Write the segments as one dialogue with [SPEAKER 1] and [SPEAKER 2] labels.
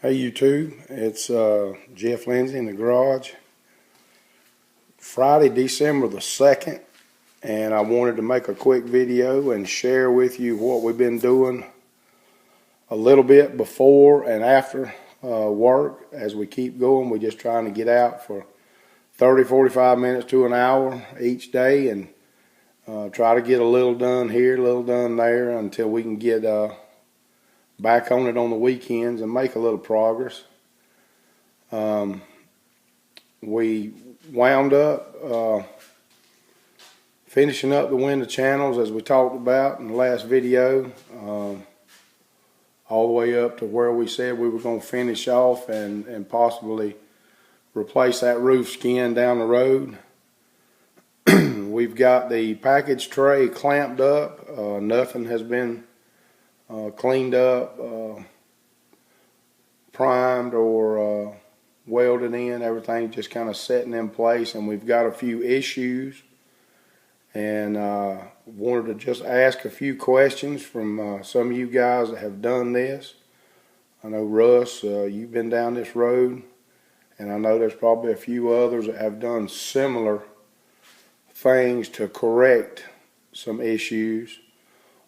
[SPEAKER 1] Hey YouTube, it's Jeff Lindsay in the garage. Friday, December the 2nd, and I wanted to make a quick video and share with you what we've been doing a little bit before and after work. As we keep going, we're just trying to get out for 30-45 minutes to an hour each day and try to get a little done here, a little done there until we can get back on it on the weekends and make a little progress. We wound up finishing up the window channels as we talked about in the last video, all the way up to where we said we were going to finish off and possibly replace that roof skin down the road. We've got the package tray clamped up. Nothing has been cleaned up, primed, or welded in. Everything just kind of setting in place, and we've got a few issues, and wanted to just ask a few questions from some of you guys that have done this. I know Russ, you've been down this road, and I know there's probably a few others that have done similar things to correct some issues.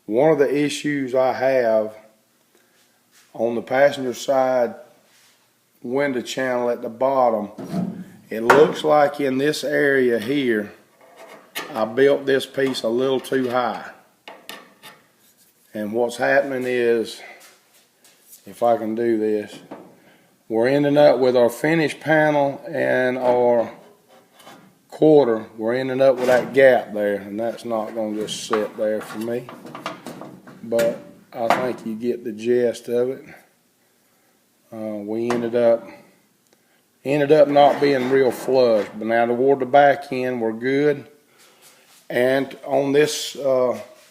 [SPEAKER 1] One of the issues I have on the passenger side window channel at the bottom, it looks like in this area here I built this piece a little too high. And what's happening is, if I can do this, we're ending up with our finished panel and our quarter, we're ending up with that gap there, and that's not going to just sit there for me. But I think you get the gist of it. We ended up not being real flush, but now toward the back end we're good. And on this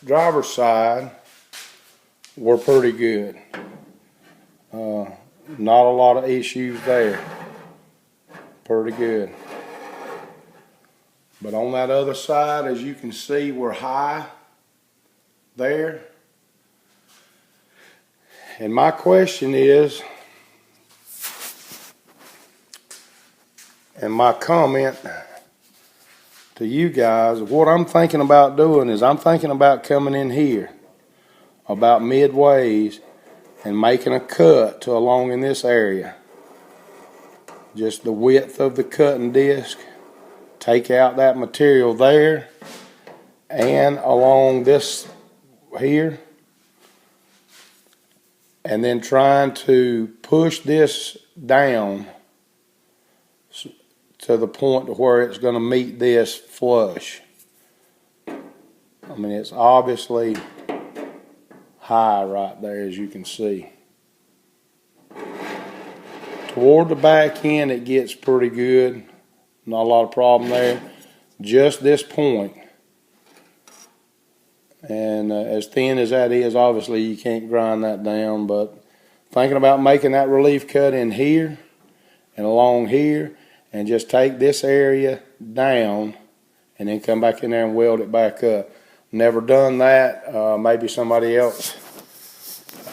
[SPEAKER 1] driver's side, we're pretty good. Not a lot of issues there. Pretty good. But on that other side, as you can see, we're high there. And my question is, and my comment to you guys, what I'm thinking about doing is I'm thinking about coming in here about midways and making a cut to along in this area. Just the width of the cutting disc. Take out that material there and along this here, and then trying to push this down to the point to where it's going to meet this flush. I mean, it's obviously high right there, as you can see. Toward the back end it gets pretty good. Not a lot of problem there. Just this point. And as thin as that is, obviously you can't grind that down, but thinking about making that relief cut in here and along here, and just take this area down and then come back in there and weld it back up. Never done that. Maybe somebody else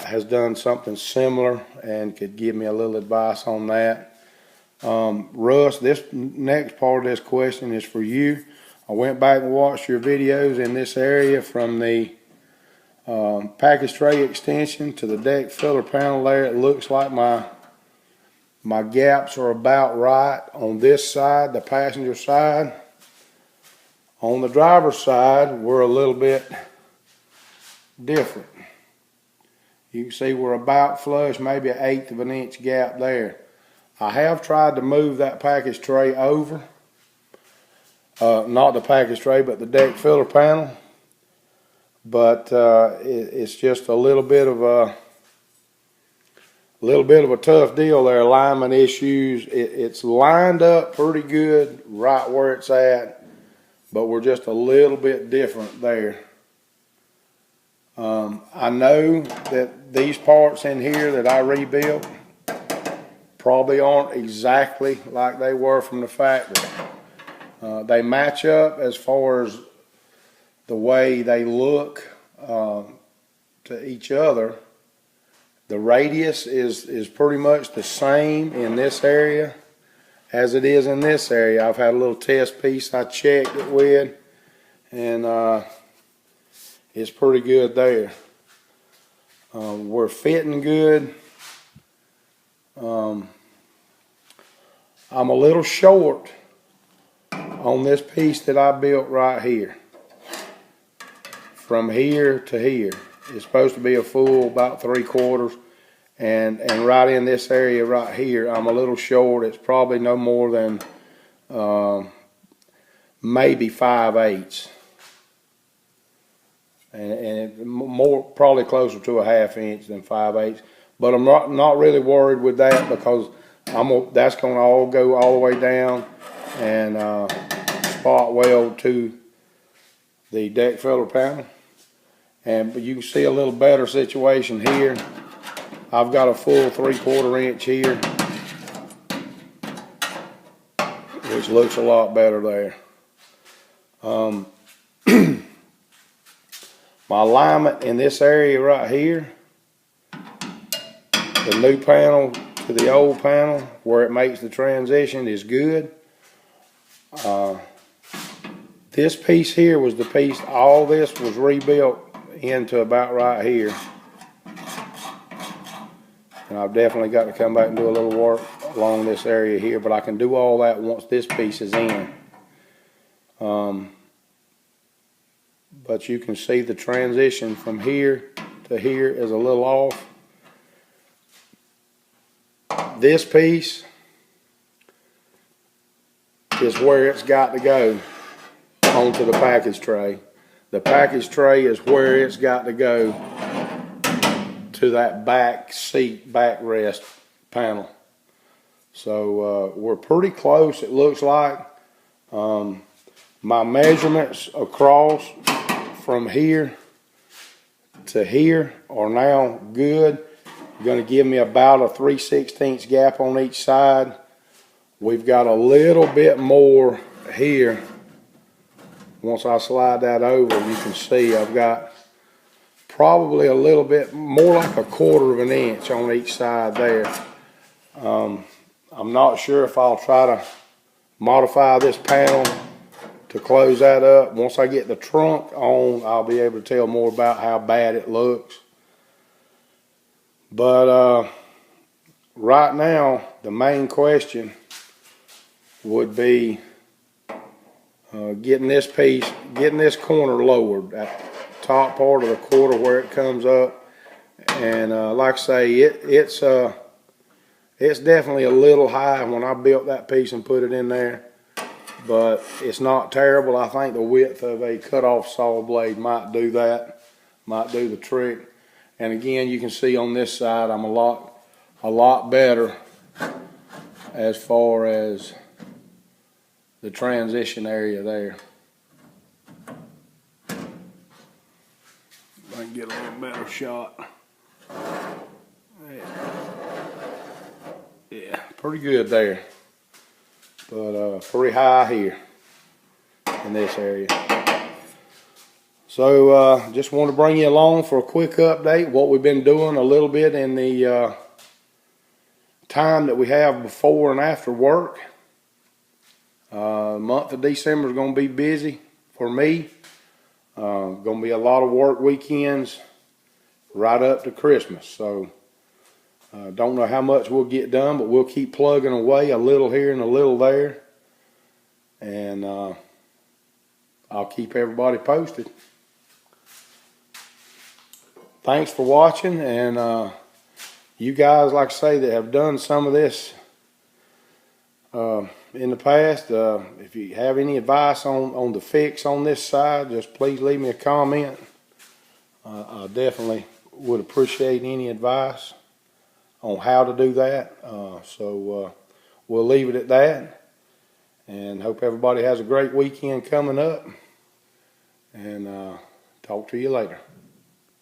[SPEAKER 1] has done something similar and could give me a little advice on that. Russ, this next part of this question is for you. I went back and watched your videos in this area from the package tray extension to the deck filler panel there. It looks like my gaps are about right on this side, the passenger side. On the driver's side, we're a little bit different. You can see we're about flush, maybe an 1/8 of an inch gap there. I have tried to move that package tray over. Not the package tray, but the deck filler panel. But it's just a little bit of a tough deal there. Alignment issues. It's lined up pretty good right where it's at, but we're just a little bit different there. I know that these parts in here that I rebuilt probably aren't exactly like they were from the factory. They match up as far as the way they look to each other, The radius is pretty much the same in this area as it is in this area. I've had a little test piece I checked it with, and it's pretty good there. We're fitting good. I'm a little short on this piece that I built right here. From here to here. It's supposed to be a full about 3/4. And right in this area right here, I'm a little short. It's probably no more than maybe 5/8. And more, probably closer to a 1/2 inch than 5/8. But I'm not really worried with that, because that's going to all go all the way down and spot weld to the deck filler panel. But you can see a little better situation here. I've got a full 3/4 inch here, which looks a lot better there. My alignment in this area right here, the new panel to the old panel, where it makes the transition, is good. This piece here was the piece, all this was rebuilt into about right here. And I've definitely got to come back and do a little work along this area here, but I can do all that once this piece is in. But you can see the transition from here to here is a little off. This piece is where it's got to go onto the package tray. The package tray is where it's got to go to that back seat, backrest panel. So we're pretty close, it looks like. My measurements across from here to here are now good. Going to give me about a 3/16 gap on each side. We've got a little bit more here. Once I slide that over, you can see I've got probably a little bit more, like a 1/4 inch on each side there. I'm not sure if I'll try to modify this panel to close that up. Once I get the trunk on, I'll be able to tell more about how bad it looks. But right now, the main question would be getting this corner lowered, that top part of the quarter where it comes up. And like I say, it's definitely a little high when I built that piece and put it in there, but it's not terrible. I think the width of a cut-off saw blade might do that, might do the trick. And again, you can see on this side, I'm a lot better as far as the transition area there. I can get a little better shot. Yeah, pretty good there, but pretty high here in this area. So just want to bring you along for a quick update, what we've been doing a little bit in the time that we have before and after work. Month of December is going to be busy for me. Going to be a lot of work weekends right up to Christmas. So don't know how much we'll get done, but we'll keep plugging away, a little here and a little there. And I'll keep everybody posted. Thanks for watching, and you guys, like I say, that have done some of this in the past, if you have any advice on the fix on this side, just please leave me a comment. I definitely would appreciate any advice on how to do that. So we'll leave it at that, and hope everybody has a great weekend coming up, and talk to you later.